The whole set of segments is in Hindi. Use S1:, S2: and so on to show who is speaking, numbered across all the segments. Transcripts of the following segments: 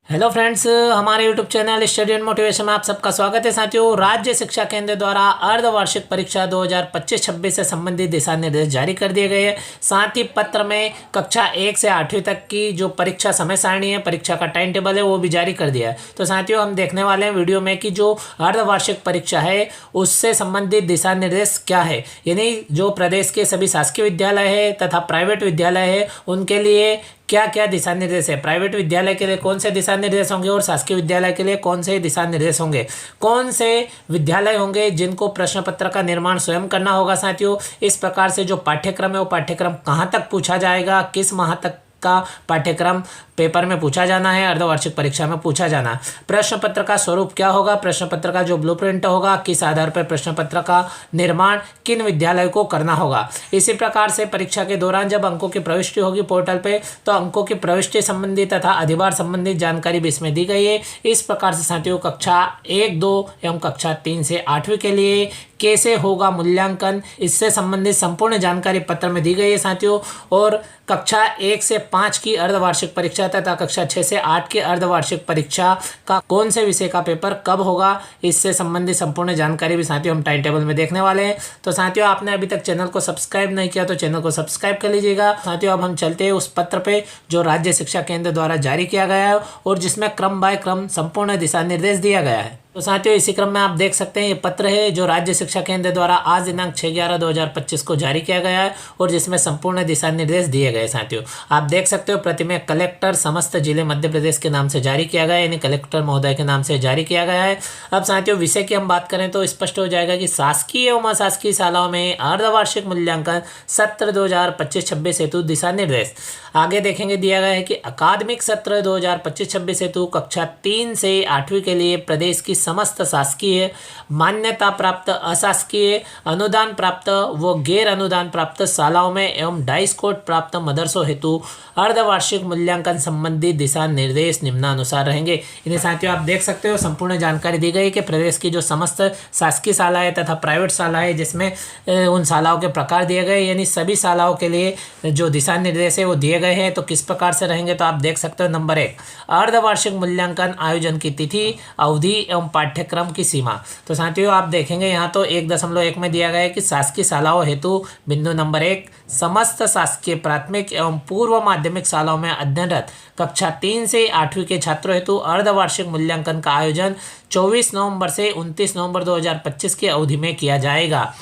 S1: हेलो फ्रेंड्स, हमारे YouTube channel study and motivation में आप सबका स्वागत है। साथियों, राज्य शिक्षा केंद्र द्वारा अर्धवार्षिक परीक्षा 2025-26 से संबंधित दिशा निर्देश जारी कर दिए गए हैं। साथ ही पत्र में कक्षा 1 से 8वीं तक की जो परीक्षा समय सारणी है, परीक्षा का टाइम टेबल है, वो भी जारी कर दिया है। तो साथियों, हम देखने वाले हैं वीडियो में कि जो अर्धवार्षिक परीक्षा है उससे संबंधित दिशा निर्देश क्या है, यानी जो प्रदेश के सभी शासकीय विद्यालय है तथा प्राइवेट विद्यालय है उनके लिए क्या क्या दिशा निर्देश है। प्राइवेट विद्यालय के लिए कौन से दिशा निर्देश होंगे और शासकीय विद्यालय के लिए कौन से दिशा निर्देश होंगे। कौन से विद्यालय होंगे जिनको प्रश्न पत्र का निर्माण स्वयं करना होगा। साथियों, इस प्रकार से जो पाठ्यक्रम है वो पाठ्यक्रम कहाँ तक पूछा जाएगा, किस माह तक का पाठ्यक्रम पेपर में पूछा जाना है, अर्धवार्षिक परीक्षा में पूछा जाना है। प्रश्न पत्र का स्वरूप क्या होगा, प्रश्न पत्र का जो ब्लूप्रिंट होगा, किस आधार पर प्रश्न पत्र का निर्माण किन विद्यालय को करना होगा। इसी प्रकार से परीक्षा के दौरान जब अंकों की प्रविष्टि होगी पोर्टल पे, तो अंकों की प्रविष्टि संबंधी तथा अधिभार संबंधित जानकारी भी इसमें दी गई है। इस प्रकार से साथियों, कक्षा 1, 2 एवं कक्षा 3 से 8वीं के लिए कैसे होगा मूल्यांकन, इससे संबंधित संपूर्ण जानकारी पत्र में दी गई है साथियों। और कक्षा 1 से 5 की अर्धवार्षिक परीक्षा तथा कक्षा 6 से 8 की अर्धवार्षिक परीक्षा का कौन से विषय का पेपर कब होगा, इससे संबंधित संपूर्ण जानकारी भी साथियों हम टाइम टेबल में देखने वाले हैं। तो साथियों, आपने अभी तक चैनल को सब्सक्राइब नहीं किया तो चैनल को सब्सक्राइब कर लीजिएगा। साथियों, अब हम चलते हैं उस पत्र पे जो राज्य शिक्षा केंद्र द्वारा जारी किया गया है और जिसमें क्रम बाय क्रम संपूर्ण दिशा निर्देश दिया गया है। तो साथियों, इसी क्रम में आप देख सकते हैं ये पत्र है जो राज्य शिक्षा केंद्र द्वारा आज दिनांक 6/11/2025 को जारी किया गया है और जिसमें संपूर्ण दिशा निर्देश दिए गए। साथियों, आप देख सकते हो प्रति में कलेक्टर समस्त जिले मध्य प्रदेश के नाम से जारी किया गया है, यानी कलेक्टर महोदय के नाम से जारी किया गया है। अब साथियों, विषय की हम बात करें तो स्पष्ट हो जाएगा कि शासकीय एवं अशासकीय शालाओं में अर्धवार्षिक मूल्यांकन सत्र 2025-26 हेतु दिशा निर्देश। आगे देखेंगे दिया गया है कि अकादमिक सत्र 2025-26 हेतु कक्षा 3 से 8वीं के लिए प्रदेश की समस्त शासकीय, मान्यता प्राप्त, अशासकीय, अनुदान प्राप्त व गैर अनुदान प्राप्त शालाओं में एवं डाइस्कोट प्राप्त मदरसों हेतु अर्धवार्षिक मूल्यांकन संबंधी दिशा निर्देश निम्नानुसार रहेंगे। इन्हें साथियों आप देख सकते हो संपूर्ण जानकारी दी गई कि प्रदेश की जो समस्त शासकीय शालाएं तथा प्राइवेट शालाएं जिसमें उन शालाओं के प्रकार दिए गए, यानी सभी शालाओं के लिए जो दिशा निर्देश है वो दिए गए हैं। तो किस प्रकार से रहेंगे, तो आप देख सकते हो नंबर 1, अर्धवार्षिक मूल्यांकन आयोजन की तिथि, अवधि एवं पाठ्यक्रम की सीमा। तो साथियों, आप देखेंगे यहाँ तो 1.1 में दिया गया है कि शासकीय शालाओं हेतु बिंदु नंबर 1, समस्त शासकीय प्राथमिक एवं पूर्व माध्यमिक शालाओं में अध्ययनरत कक्षा 3 से 8वीं के छात्रों हेतु अर्धवार्षिक मूल्यांकन का आयोजन 24 नवंबर से 29 नवंबर 2025 की अवधि में किया जाएगा।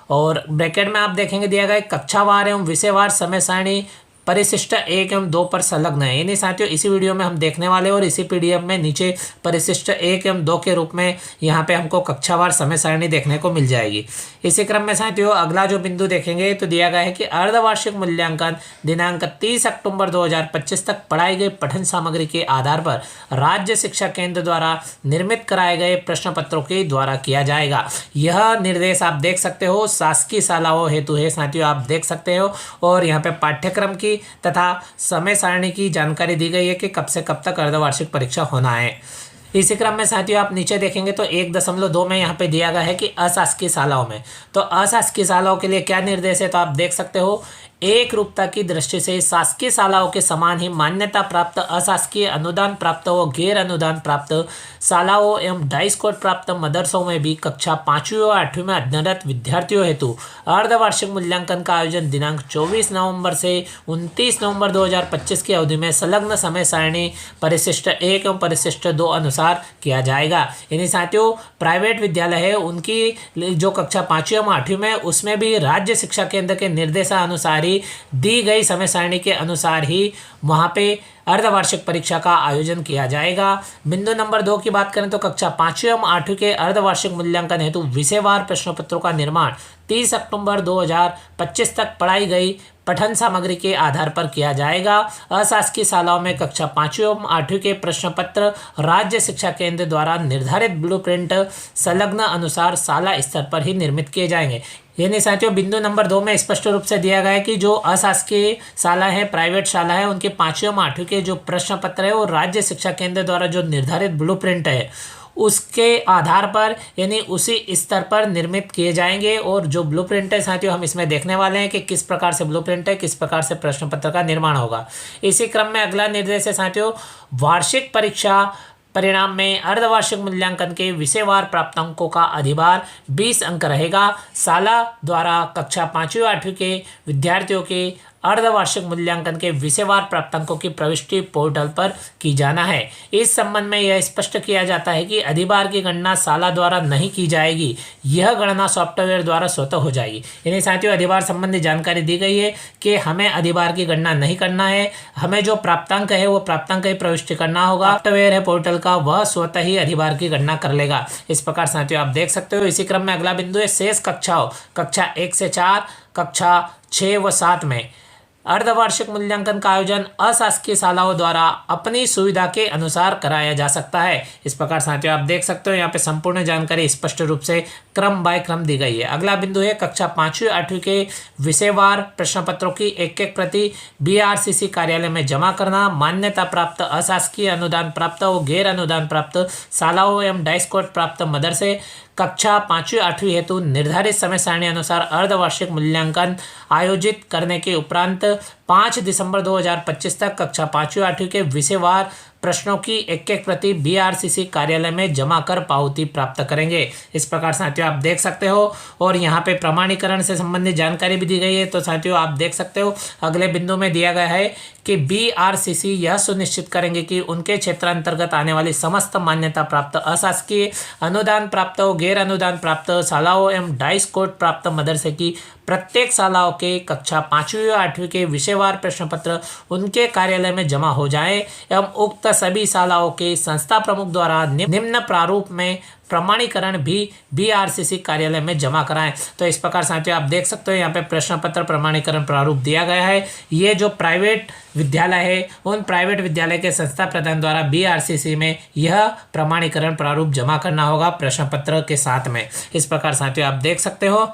S1: और ब्रैकेट में आप देखेंगे दिया गया है कक्षावार एवं विषयवार समय सारणी परिशिष्ट 1 एवं 2 पर संलग्न है। यानी साथियों, इसी वीडियो में हम देखने वाले और इसी पीडीएफ में नीचे परिशिष्ट 1 एवं 2 के रूप में यहाँ पे हमको कक्षावार समय सारणी देखने को मिल जाएगी। इसी क्रम में साथियों अगला जो बिंदु देखेंगे तो दिया गया है कि अर्धवार्षिक मूल्यांकन दिनांक 30 अक्टूबर 2025 तक पढ़ाई गई पठन सामग्री के आधार पर राज्य शिक्षा केंद्र द्वारा निर्मित कराए गए प्रश्न पत्रों के द्वारा किया जाएगा। यह निर्देश आप देख सकते हो शासकीय शालाओं हेतु है साथियों, आप देख सकते हो। और यहाँ पे पाठ्यक्रम की तथा समय सारणी की जानकारी दी गई है कि कब से कब तक अर्धवार्षिक परीक्षा होना है। इसी क्रम में साथियों आप नीचे देखेंगे तो 1.2 में यहाँ पे दिया गया है कि अशासकीय शालाओं में, तो अशासकीय शालाओं के लिए क्या निर्देश है, तो आप देख सकते हो एक रूपता की दृष्टि से शासकीय शालाओं के समान ही मान्यता प्राप्त, अशासकीय, अनुदान प्राप्त व गैर अनुदान प्राप्त शालाओं एवं डाइस्कोट प्राप्त मदरसों में भी कक्षा 5वीं और 8वीं में अध्ययनरत विद्यार्थियों हेतु अर्धवार्षिक मूल्यांकन का आयोजन दिनांक 24 नवंबर से 29 नवंबर 2025 की अवधि में संलग्न समय सारणी परिशिष्ट 1 एवं परिशिष्ट 2 अनुसार किया जाएगा। यानी साथियों, प्राइवेट विद्यालय है उनकी जो कक्षा 5वीं एवं 8वीं में उसमें भी राज्य शिक्षा केंद्र के निर्देशानुसार दी गई समय सारणी के अनुसार ही वहाँ पे अर्धवार्षिक परीक्षा का आयोजन किया जाएगा। बिंदु नंबर 2 की बात करें तो कक्षा 5वीं एवं 8वीं के अर्धवार्षिक मूल्यांकन हेतु विषयवार प्रश्न पत्रों का निर्माण 30 अक्टूबर 2025 तक पढ़ाई गई पठन सामग्री के आधार पर किया जाएगा। अशासकीय शालाओं में कक्षा 5वीं एवं 8वीं के प्रश्न पत्र राज्य शिक्षा केंद्र द्वारा निर्धारित ब्लूप्रिंट संलग्न अनुसार शाला स्तर पर ही निर्मित किए जाएंगे। यानी साथियों, बिंदु नंबर 2 में स्पष्ट रूप से दिया गया है कि जो अशासकीय शाला है, प्राइवेट शाला है, उनके 5वीं एवं 8वीं के जो प्रश्न पत्र है वो राज्य शिक्षा केंद्र द्वारा जो निर्धारित ब्लूप्रिंट है उसके आधार पर यानी उसी स्तर पर निर्मित किए जाएंगे। और जो ब्लूप्रिंट है साथियों, हम इसमें देखने वाले हैं कि किस प्रकार से ब्लूप्रिंट है, किस प्रकार से प्रश्न पत्र का निर्माण होगा। इसी क्रम में अगला निर्देश है साथियों, वार्षिक परीक्षा परिणाम में अर्धवार्षिक मूल्यांकन के विषयवार प्राप्तांकों का अधिभार 20 अंक रहेगा। साला द्वारा कक्षा 5वीं 8वीं के विद्यार्थियों के अर्धवार्षिक मूल्यांकन के विषयवार प्राप्तांकों की प्रविष्टि पोर्टल पर की जाना है। इस संबंध में यह स्पष्ट किया जाता है कि अधिभार की गणना साला द्वारा नहीं की जाएगी, यह गणना सॉफ्टवेयर द्वारा स्वतः हो जाएगी। यानी साथियों, अधिभार संबंधी जानकारी दी गई है कि हमें अधिभार की गणना नहीं करना है, हमें जो प्राप्तांक है वो प्राप्तांक ही प्रविष्टि करना होगा। सॉफ्टवेयर है पोर्टल का, वह स्वतः ही अधिभार की गणना कर लेगा। इस प्रकार साथियों आप देख सकते हो। इसी क्रम में अगला बिंदु है शेष कक्षाओं, कक्षा 1 से 4, कक्षा 6 व 7 में अर्धवार्षिक मूल्यांकन का आयोजन अशासकीय शालाओं द्वारा अपनी सुविधा के अनुसार कराया जा सकता है। इस प्रकार साथियों आप देख सकते हो, यहाँ पे संपूर्ण जानकारी स्पष्ट रूप से क्रम बाय क्रम दी गई है। अगला बिंदु है कक्षा 5वीं 8वीं के विषयवार प्रश्न पत्रों की एक एक प्रति बीआरसीसी कार्यालय में जमा करना। मान्यता प्राप्त अशासकीय अनुदान प्राप्त व गैर अनुदान प्राप्त शालाओं एवं डाइस्कोट प्राप्त मदरसे कक्षा 5वीं 8वीं हेतु निर्धारित समय सारणी अनुसार अर्धवार्षिक मूल्यांकन आयोजित करने के उपरांत 5 दिसंबर 2025 तक कक्षा 5वीं 8वीं के विषयवार प्रश्नों की एक एक प्रति बीआरसीसी कार्यालय में जमा कर पावती प्राप्त करेंगे। इस प्रकार साथियों आप देख सकते हो। और यहाँ पे प्रमाणीकरण से संबंधित जानकारी भी दी गई है। तो साथियों आप देख सकते हो, अगले बिंदु में दिया गया है कि बीआरसीसी यह सुनिश्चित करेंगे कि उनके क्षेत्र अंतर्गत आने वाली समस्त मान्यता प्राप्त अशासकीय अनुदान प्राप्त व गैर अनुदान प्राप्त शालाओं एवं डाइस्कोट प्राप्त मदरसे की प्रत्येक शालाओं के कक्षा 5वीं व 8वीं के विषयवार प्रश्न पत्र उनके कार्यालय में जमा हो जाए एवं उक्त सभी शालाओं के संस्था प्रमुख द्वारा निम्न प्रारूप में प्रमाणीकरण भी बीआरसीसी कार्यालय में जमा कराएं। तो इस प्रकार साथियों आप देख सकते हो, यहाँ पे प्रश्न पत्र प्रमाणीकरण प्रारूप दिया गया है। ये जो प्राइवेट विद्यालय है, उन प्राइवेट विद्यालय के संस्था प्रधान द्वारा बीआरसीसी में यह प्रमाणीकरण प्रारूप जमा करना होगा प्रश्न पत्र के साथ में। इस प्रकार साथियों आप देख सकते हो।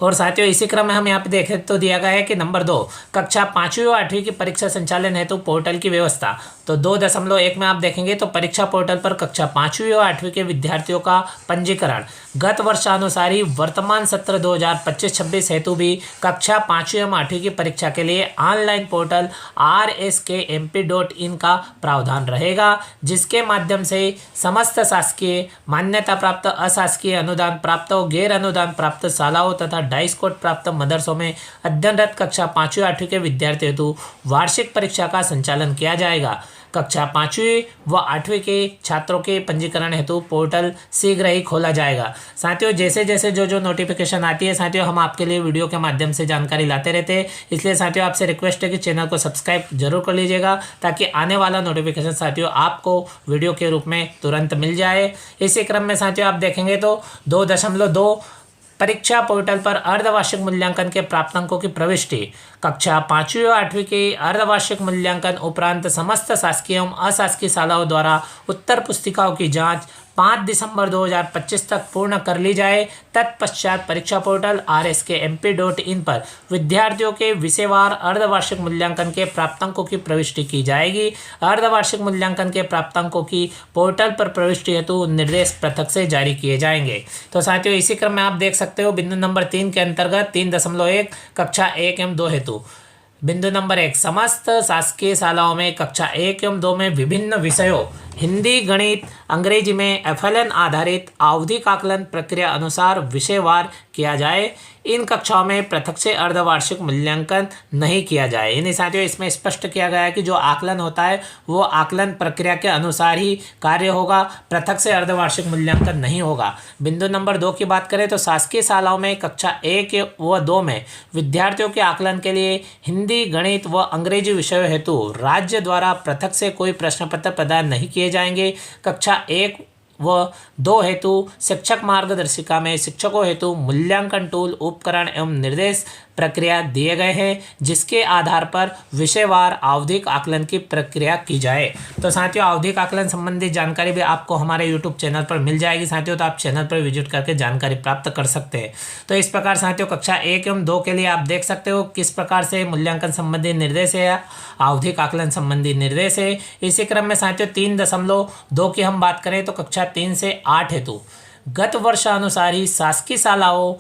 S1: और साथियों इसी क्रम में हम यहाँ पे देखें तो दिया गया है कि नंबर 2, कक्षा 5वीं व 8वीं की परीक्षा संचालन हेतु पोर्टल की व्यवस्था। तो 2.1 में आप देखेंगे तो परीक्षा पोर्टल पर कक्षा 5वीं व 8वीं के विद्यार्थियों का पंजीकरण गत वर्षानुसार ही वर्तमान सत्र 2025-26 हेतु भी कक्षा 5वीं व 8वीं की परीक्षा के लिए ऑनलाइन पोर्टल rskmp.in का प्रावधान रहेगा, जिसके माध्यम से समस्त शासकीय मान्यता प्राप्त अशासकीय अनुदान प्राप्त और गैर अनुदान प्राप्त शालाओं तथा डाइस्कोट प्राप्त मदरसों में अध्ययनरत कक्षा 5वीं 8वीं के विद्यार्थी हेतु वार्षिक परीक्षा का संचालन किया जाएगा। कक्षा 5वीं व 8वीं के छात्रों के पंजीकरण हेतु पोर्टल शीघ्र ही खोला जाएगा। साथियों जैसे जैसे जो नोटिफिकेशन आती है साथियों, हम आपके लिए वीडियो के माध्यम से जानकारी लाते रहते हैं। इसलिए साथियों आपसे रिक्वेस्ट है कि चैनल को सब्सक्राइब जरूर कर लीजिएगा, ताकि आने वाला नोटिफिकेशन साथियों आपको वीडियो के रूप में तुरंत मिल जाए। इसी क्रम में साथियों आप देखेंगे तो 2.2 परीक्षा पोर्टल पर अर्धवार्षिक मूल्यांकन के प्राप्तांकों की प्रविष्टि। कक्षा 5वीं व 8वीं के अर्धवार्षिक मूल्यांकन उपरांत समस्त शासकीय एवं अशासकीय शालाओं द्वारा उत्तर पुस्तिकाओं की जांच 5 दिसंबर 2025 तक पूर्ण कर ली जाए। तत्पश्चात परीक्षा पोर्टल rskmp.in पर विद्यार्थियों के विषयवार अर्धवार्षिक मूल्यांकन के प्राप्तांकों की प्रविष्टि की जाएगी। अर्धवार्षिक मूल्यांकन के प्राप्तांकों की पोर्टल पर प्रविष्टि हेतु निर्देश पृथक से जारी किए जाएंगे। तो साथियों इसी क्रम में आप देख सकते हो बिंदु नंबर 3 के अंतर्गत 3.1 कक्षा 1 एवं 2 हेतु बिंदु नंबर 1, समस्त शासकीय शालाओं में कक्षा 1 एवं 2 में विभिन्न विषयों हिंदी, गणित, अंग्रेजी में FLN आधारित आवधिक आकलन प्रक्रिया अनुसार विषयवार किया जाए। इन कक्षाओं में पृथक से अर्धवार्षिक मूल्यांकन नहीं किया जाए। यानी साथियों इसमें स्पष्ट किया गया है कि जो आकलन होता है वो आकलन प्रक्रिया के अनुसार ही कार्य होगा, पृथक से अर्धवार्षिक मूल्यांकन नहीं होगा। बिंदु नंबर 2 की बात करें तो शासकीय शालाओं में कक्षा 1 व 2 में विद्यार्थियों के आकलन के लिए हिंदी, गणित व अंग्रेजी विषयों हेतु राज्य द्वारा पृथक से कोई प्रश्न पत्र प्रदान नहीं किए जाएंगे। कक्षा 1 व 2 हेतु शिक्षक मार्गदर्शिका में शिक्षकों हेतु मूल्यांकन टूल, उपकरण एवं निर्देश प्रक्रिया दिए गए हैं, जिसके आधार पर विषयवार आवधिक आकलन की प्रक्रिया की जाए। तो साथियों, आवधिक आकलन संबंधी जानकारी भी आपको हमारे यूट्यूब चैनल पर मिल जाएगी साथियों, तो आप चैनल पर विजिट करके जानकारी प्राप्त कर सकते हैं। तो इस प्रकार साथियों, कक्षा 1 एवं 2 के लिए आप देख सकते हो किस प्रकार से मूल्यांकन संबंधी निर्देश है, आवधिक आकलन संबंधी निर्देश है। इसी क्रम में साथियों 3.2 की हम बात करें तो कक्षा 3 से 8 हेतु गत वर्षानुसार ही शासकीय शालाओं,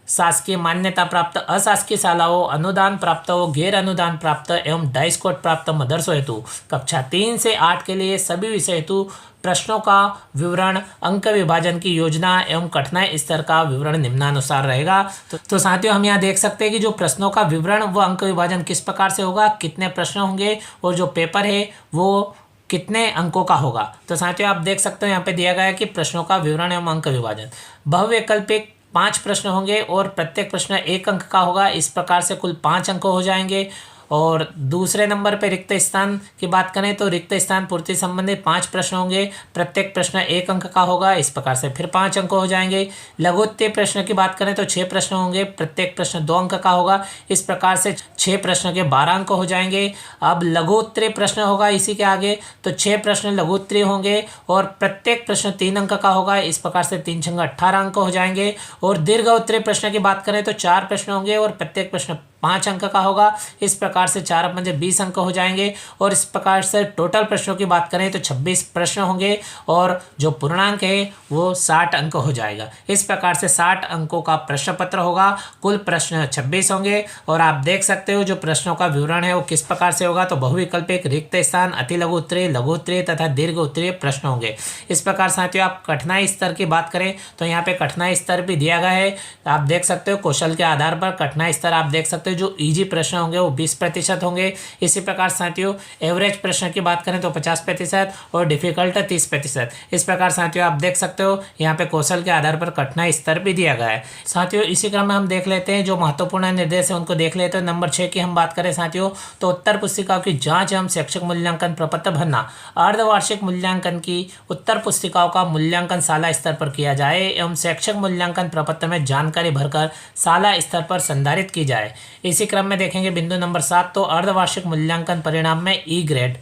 S1: शासकीय मान्यता प्राप्त अशासकीय शालाओं, अनुदान प्राप्त हो, गैर अनुदान प्राप्त एवं डाइस्कोट प्राप्त मदरसों हेतु कक्षा 3 से 8 के लिए सभी विषय हेतु प्रश्नों का विवरण, अंक विभाजन की योजना एवं कठिनाई स्तर का विवरण निम्नानुसार रहेगा। तो साथियों, हम यहाँ देख सकते हैं कि जो प्रश्नों का विवरण व अंक विभाजन किस प्रकार से होगा, कितने प्रश्न होंगे और जो पेपर है वो कितने अंकों का होगा। तो साथियों, आप देख सकते हो यहाँ पे दिया गया है कि प्रश्नों का विवरण एवं अंक विभाजन बहुवैकल्पिक 5 प्रश्न होंगे और प्रत्येक प्रश्न 1 अंक का होगा। इस प्रकार से कुल 5 अंक हो जाएंगे। और दूसरे नंबर पे रिक्त स्थान की बात करें तो रिक्त स्थान पूर्ति संबंधी 5 प्रश्न होंगे, प्रत्येक प्रश्न 1 अंक का होगा। इस प्रकार से फिर 5 अंक हो जाएंगे। लघुत्तरीय प्रश्न की बात करें तो 6 प्रश्न होंगे, प्रत्येक प्रश्न 2 अंक का होगा। इस प्रकार से 6 प्रश्न के 12 अंक हो जाएंगे। अब लघुत्तरीय प्रश्न होगा इसी के आगे, तो 6 प्रश्न लघुत्तरीय होंगे और प्रत्येक प्रश्न 3 अंक का होगा। इस प्रकार से 3 छंग 18 अंक हो जाएंगे। और दीर्घ प्रश्न की बात करें तो 4 प्रश्न होंगे और प्रत्येक प्रश्न 5 अंक का होगा। इस प्रकार से 4 पंजे 20 अंक हो जाएंगे। और इस प्रकार से टोटल प्रश्नों की बात करें तो 26 प्रश्न होंगे और जो पूर्णांक है वो 60 अंक हो जाएगा। इस प्रकार से 60 अंकों का प्रश्न पत्र होगा। कुल प्रश्न 26 होंगे। और आप देख सकते हो जो प्रश्नों का विवरण है वो किस प्रकार से होगा, तो बहुविकल्पिक, रिक्त स्थान, अति लघु उत्तरीय, लघु उत्तरीय तथा दीर्घ उत्तरीय प्रश्न होंगे। इस प्रकार साथियों, आप कठिनाई स्तर की बात करें तो यहाँ पे कठिनाई स्तर भी दिया गया है। आप देख सकते हो कौशल के आधार पर कठिनाई स्तर आप देख सकते हो। जो इजी प्रश्न होंगे वो 20% होंगे। इसी प्रकार साथियों, एवरेज प्रश्न की बात करें तो 50% और डिफिकल्ट 30%। इस प्रकार साथियों, आप देख सकते हो यहाँ पे कौशल के आधार पर कठिनाई स्तर भी दिया गया है। साथियों, इसी क्रम में हम देख लेते हैं जो महत्वपूर्ण निर्देश है उनको देख लेते हैं। नंबर 6 की हम बात करें साथियों तो उत्तर पुस्तिकाओं की जांच एवं शैक्षिक मूल्यांकन प्रपत्र भरना। अर्धवार्षिक मूल्यांकन की उत्तर पुस्तिकाओं का मूल्यांकन शाला स्तर पर किया जाए एवं शैक्षिक मूल्यांकन प्रपत्र में जानकारी भरकर शाला स्तर पर संधारित की जाए। इसी क्रम में देखेंगे बिंदु नंबर 7, तो अर्धवार्षिक मूल्यांकन परिणाम में ई ग्रेड।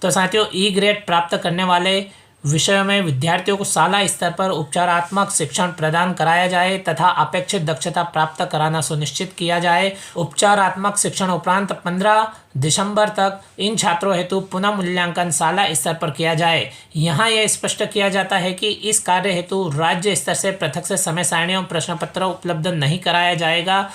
S1: तो साथियों, ई ग्रेड प्राप्त करने वाले विषयों में विद्यार्थियों को शाला स्तर पर उपचारात्मक शिक्षण प्रदान कराया जाए तथा अपेक्षित दक्षता प्राप्त कराना सुनिश्चित किया जाए। उपचारात्मक शिक्षण उपरांत 15 दिसंबर तक इन छात्रों हेतु पुनः मूल्यांकन शाला स्तर पर किया जाए। यहाँ यह स्पष्ट किया जाता है कि इस कार्य हेतु राज्य स्तर से पृथक से समय सारणी एवं प्रश्न पत्र उपलब्ध नहीं कराया जाएगा।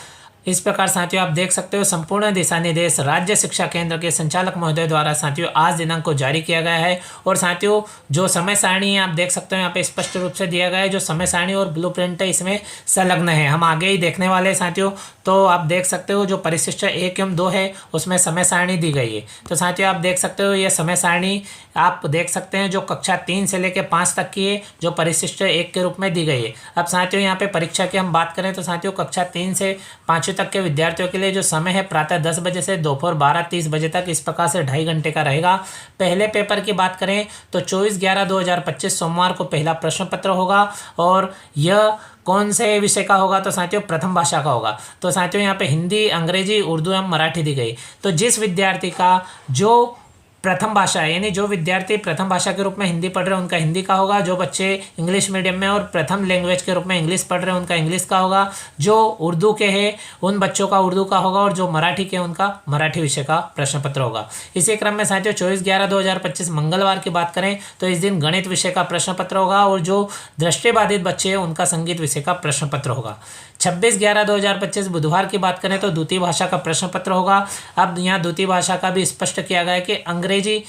S1: इस प्रकार साथियों, आप देख सकते हो संपूर्ण दिशा निर्देश राज्य शिक्षा केंद्र के संचालक महोदय द्वारा साथियों आज दिनांक को जारी किया गया है। और साथियों, जो समय सारणी है आप देख सकते हो यहाँ पे स्पष्ट रूप से दिया गया है। जो समय सारणी और ब्लूप्रिंट है इसमें संलग्न है, हम आगे ही देखने वाले हैं साथियों। तो आप देख सकते हो जो परिशिष्ट 1 एवं 2 है उसमें समय सारणी दी गई है। तो साथियों, आप देख सकते हो ये समय सारणी आप देख सकते हैं जो कक्षा 3 से लेकर 5 तक की है, जो परिशिष्ट 1 के रूप में दी गई है। अब साथियों, यहाँ पे परीक्षा की हम बात करें तो साथियों कक्षा 3 से 5वीं तक के विद्यार्थियों के लिए जो समय है प्रातः 10 बजे से दोपहर 12:30 बजे तक, इस प्रकार से 2.5 घंटे का रहेगा। पहले पेपर की बात करें तो 24/11/2025 सोमवार को पहला प्रश्न पत्र होगा। और यह कौन से विषय का होगा, तो साथियों प्रथम भाषा का होगा। तो साथियों, यहाँ पे हिंदी, अंग्रेजी, उर्दू एवं मराठी दी गई। तो जिस विद्यार्थी का जो प्रथम भाषा है, यानी जो विद्यार्थी प्रथम भाषा के रूप में हिंदी पढ़ रहे हैं उनका हिंदी का होगा। जो बच्चे इंग्लिश मीडियम में और प्रथम लैंग्वेज के रूप में इंग्लिश पढ़ रहे हैं उनका इंग्लिश का होगा। जो उर्दू के हैं उन बच्चों का उर्दू का होगा और जो मराठी के उनका मराठी विषय का प्रश्न पत्र होगा। इसी क्रम में साथियों 24/11/2025 मंगलवार की बात करें तो इस दिन गणित विषय का प्रश्न पत्र होगा और जो दृष्टिबाधित बच्चे हैं उनका संगीत विषय का प्रश्न पत्र होगा। 26/11/2025 बुधवार की बात करें तो द्वितीय भाषा का प्रश्न पत्र होगा। अब यहाँ द्वितीय भाषा का भी स्पष्ट किया गया है कि अंग्रेजी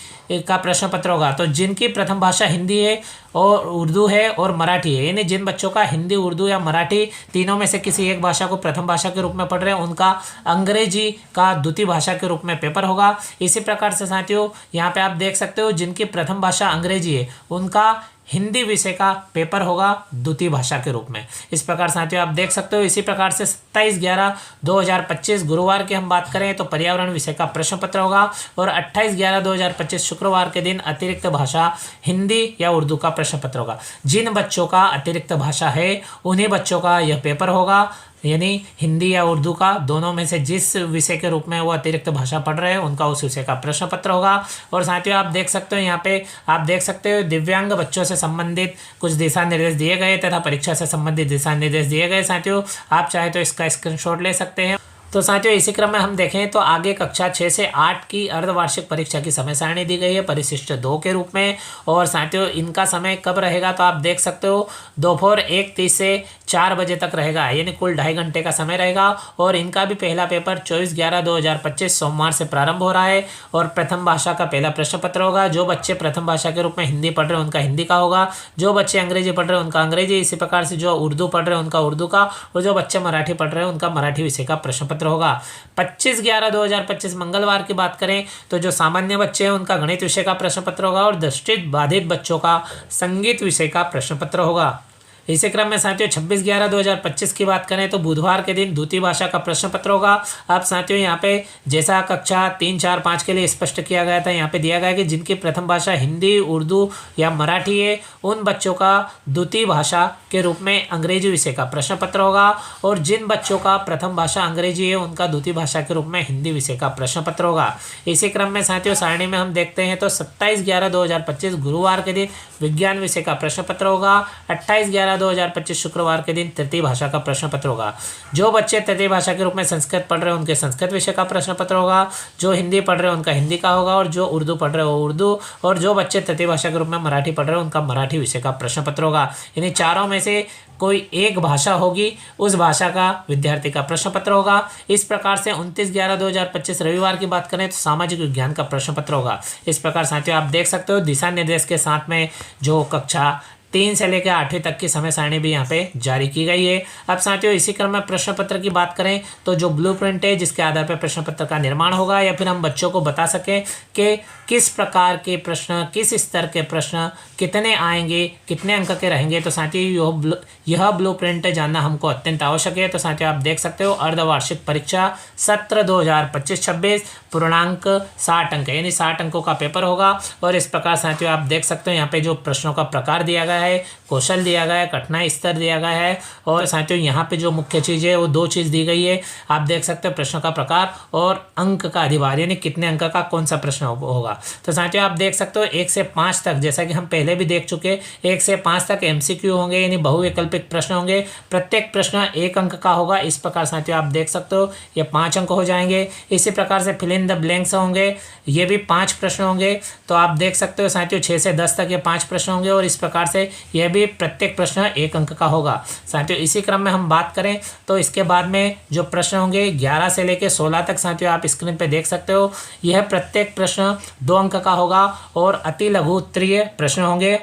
S1: का प्रश्न पत्र होगा। तो जिनकी प्रथम भाषा हिंदी है और उर्दू है और मराठी है, यानी जिन बच्चों का हिंदी, उर्दू या मराठी तीनों में से किसी एक भाषा को प्रथम भाषा के रूप में पढ़ रहे हैं उनका अंग्रेजी का द्वितीय भाषा के रूप में पेपर होगा। इसी प्रकार से साथियों यहाँ पे आप देख सकते हो जिनकी प्रथम भाषा अंग्रेजी है उनका हिंदी विषय का पेपर होगा द्वितीय भाषा के रूप में। इस प्रकार साथियों आप देख सकते हो। इसी प्रकार से 27/11/2025 गुरुवार की हम बात करें तो पर्यावरण विषय का प्रश्न पत्र होगा और 28/11/2025 शुक्रवार के दिन अतिरिक्त भाषा हिंदी या उर्दू का प्रश्न पत्र होगा। जिन बच्चों का अतिरिक्त भाषा है उन्हीं बच्चों का यह पेपर होगा। यानी हिंदी या उर्दू का दोनों में से जिस विषय के रूप में वो अतिरिक्त भाषा पढ़ रहे हैं उनका उस विषय का प्रश्न पत्र होगा। और साथियों आप देख सकते हो यहाँ पे आप देख सकते हो दिव्यांग बच्चों से संबंधित कुछ दिशा निर्देश दिए गए तथा परीक्षा से संबंधित दिशा निर्देश दिए गए। साथियों आप चाहे तो इसका स्क्रीनशॉट ले सकते हैं। तो साथियों इसी क्रम में हम देखें तो आगे कक्षा 6 से 8 की अर्धवार्षिक परीक्षा की समय सारणी दी गई है परिशिष्ट 2 के रूप में। और साथियों इनका समय कब रहेगा तो आप देख सकते हो दोपहर 1:30 से 4 बजे तक रहेगा, यानी कुल 2.5 घंटे का समय रहेगा। और इनका भी पहला पेपर 24/11/2025 सोमवार से प्रारंभ हो रहा है। और प्रथम भाषा का पहला प्रश्न पत्र होगा। जो बच्चे प्रथम भाषा के रूप में हिंदी पढ़ रहे हैं उनका हिंदी का होगा, जो बच्चे अंग्रेजी पढ़ रहे हैं उनका अंग्रेजी, इसी प्रकार से जो उर्दू पढ़ रहे हैं उनका उर्दू का, और जो बच्चे मराठी पढ़ रहे हैं उनका मराठी विषय का प्रश्न पत्र होगा। 25/11/2025 मंगलवार की बात करें तो जो सामान्य बच्चे हैं उनका गणित विषय का प्रश्न पत्र होगा और दृष्टि बाधित बच्चों का संगीत विषय का प्रश्न पत्र होगा। इसी क्रम में साथियों 26/11/2025 की बात करें तो बुधवार के दिन द्वितीय भाषा का प्रश्न पत्र होगा। अब साथियों यहाँ पे जैसा कक्षा 3, 4, 5 के लिए स्पष्ट किया गया था, यहाँ पे दिया गया है कि जिनकी प्रथम भाषा हिंदी, उर्दू या मराठी है उन बच्चों का द्वितीय भाषा के रूप में अंग्रेजी विषय का प्रश्न पत्र होगा। और जिन बच्चों का प्रथम भाषा अंग्रेजी है उनका द्वितीय भाषा के रूप में हिंदी विषय का प्रश्न पत्र होगा। इसी क्रम में साथियों सारणी में हम देखते हैं तो 27/11/2025 गुरुवार के दिन विज्ञान विषय का प्रश्न पत्र होगा। 28/11/2025 शुक्रवार के दिन तृतीय भाषा का प्रश्न पत्र होगा। जो बच्चे तृतीय भाषा के रूप में संस्कृत पढ़ रहे हैं उनके संस्कृत विषय का प्रश्न पत्र होगा, जो हिंदी पढ़ रहे हैं उनका हिंदी का होगा, और जो उर्दू पढ़ रहे हो उर्दू, और जो बच्चे तृतीय भाषा के रूप में मराठी पढ़ रहे हैं उनका मराठी विषय का प्रश्न पत्र होगा। यानी चारों में से कोई एक भाषा होगी उस भाषा का विद्यार्थी का प्रश्न पत्र होगा। इस प्रकार से 29/11/2025 रविवार की बात करें तो सामाजिक विज्ञान का प्रश्न पत्र होगा। इस प्रकार साथियों आप देख सकते हो दिशा निर्देश के साथ में जो कक्षा 3 से लेकर 8वीं तक की समय सारणी भी यहाँ पे जारी की गई है। अब साथियों इसी क्रम में प्रश्न पत्र की बात करें तो जो ब्लूप्रिंट है जिसके आधार पर प्रश्न पत्र का निर्माण होगा, या फिर हम बच्चों को बता सकें कि किस प्रकार के प्रश्न, किस स्तर के प्रश्न कितने आएंगे, कितने अंक के रहेंगे, तो साथियों यह ब्लूप्रिंट जानना हमको अत्यंत आवश्यक है। तो साथियों आप देख सकते हो अर्धवार्षिक परीक्षा सत्र 2025-26 पूर्णांक 60 अंक यानी 60 अंकों का पेपर होगा। और इस प्रकार साथियों आप देख सकते हो यहाँ पे जो प्रश्नों का प्रकार दिया गया है, कौशल दिया गया है, कठिनाई स्तर दिया गया है, और साथियों यहाँ पे जो मुख्य चीज़ है वो 2 चीज़ दी गई है। आप देख सकते हो प्रश्नों का प्रकार और अंक का अधिभार, यानी कितने अंक का कौन सा प्रश्न होगा। तो साथियों आप देख सकते हो 1 से 5 तक, जैसा कि हम पहले भी देख चुके, 1 से 5 तक MCQ होंगे यानी बहुविकल्पिक प्रश्न होंगे। प्रत्येक प्रश्न 1 अंक का होगा। इस प्रकार साथियों आप देख सकते हो ये 5 अंक हो जाएंगे। इसी प्रकार से फिल इन द ब्लैंक्स होंगे, ये भी 5 प्रश्न होंगे। तो आप देख सकते हो साथियों 6 से 10 तक ये 5 प्रश्न होंगे, और इस प्रकार से यह भी प्रत्येक प्रश्न 1 अंक का होगा। साथियों इसी क्रम में हम बात करें तो इसके बाद में जो प्रश्न होंगे 11 से लेकर 16 तक साथियों आप स्क्रीन पे देख सकते हो, यह प्रत्येक प्रश्न 2 अंक का होगा और अति लघु उत्तरीय प्रश्न होंगे।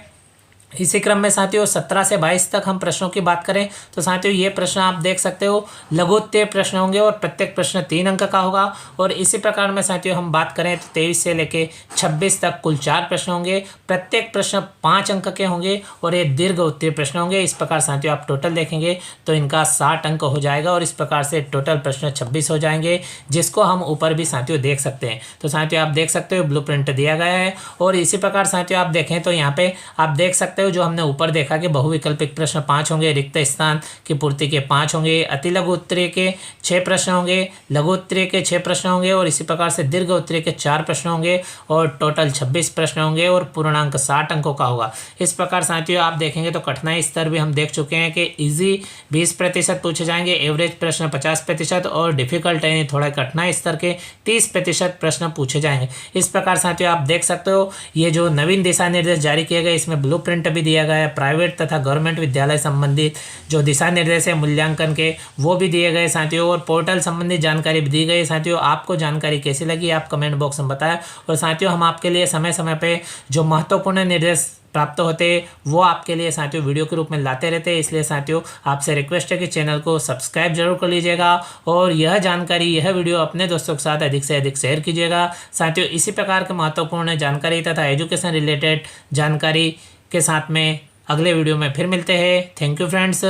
S1: इसी क्रम में साथियों 17 से 22 तक हम प्रश्नों की बात करें तो साथियों ये प्रश्न आप देख सकते हो लघुत्तरीय प्रश्न होंगे और प्रत्येक प्रश्न 3 अंक का होगा। और इसी प्रकार में साथियों हम बात करें तो 23 से लेके 26 तक कुल 4 प्रश्न होंगे। प्रत्येक प्रश्न 5 अंक के होंगे और ये दीर्घ उत्तरीय प्रश्न होंगे। इस प्रकार साथियों आप टोटल देखेंगे तो इनका 60 अंक हो जाएगा, और इस प्रकार से टोटल प्रश्न 26 हो जाएंगे, जिसको हम ऊपर भी साथियों देख सकते हैं। तो साथियों आप देख सकते हो ब्लूप्रिंट दिया गया है। और इसी प्रकार साथियों आप देखें तो यहाँ पे आप देख सकते हो जो हमने ऊपर देखा कि बहुविकल्पिक प्रश्न 5 होंगे, रिक्त स्थान की पूर्ति के 5 होंगे, अति लघु उत्तरीय के 6 प्रश्न होंगे, लघु उत्तरीय के 6 प्रश्न होंगे, और इसी प्रकार से दीर्घ उत्तरीय के 4 प्रश्न होंगे, और टोटल 26 प्रश्न होंगे, और पूर्णांक 60 अंकों का होगा। इस प्रकार साथियों आप देखेंगे तो कठिनाई स्तर भी हम देख चुके हैं कि इजी 20% पूछे जाएंगे, एवरेज प्रश्न 50% और डिफिकल्ट यानी थोड़ा कठिनाई स्तर के 30% प्रश्न पूछे जाएंगे। इस प्रकार साथियों आप देख सकते हो ये जो नवीन दिशा निर्देश जारी किए गए इसमें ब्लूप्रिंट भी दिया गया है। प्राइवेट तथा गवर्नमेंट विद्यालय संबंधित जो दिशा निर्देश है मूल्यांकन के वो भी दिए गए साथियों, और पोर्टल संबंधित जानकारी भी दी गई साथियों। आपको जानकारी कैसी लगी आप कमेंट बॉक्स में बताएं। और साथियों हम आपके लिए समय समय पे जो महत्वपूर्ण निर्देश प्राप्त होते वो आपके लिए साथियों वीडियो के रूप में लाते रहते हैं। इसलिए साथियों आपसे रिक्वेस्ट है कि चैनल को सब्सक्राइब जरूर कर लीजिएगा, और यह जानकारी यह वीडियो अपने दोस्तों के साथ अधिक से अधिक शेयर कीजिएगा। साथियों इसी प्रकार के महत्वपूर्ण जानकारी तथा एजुकेशन रिलेटेड जानकारी के साथ में अगले वीडियो में फिर मिलते हैं। Thank you friends.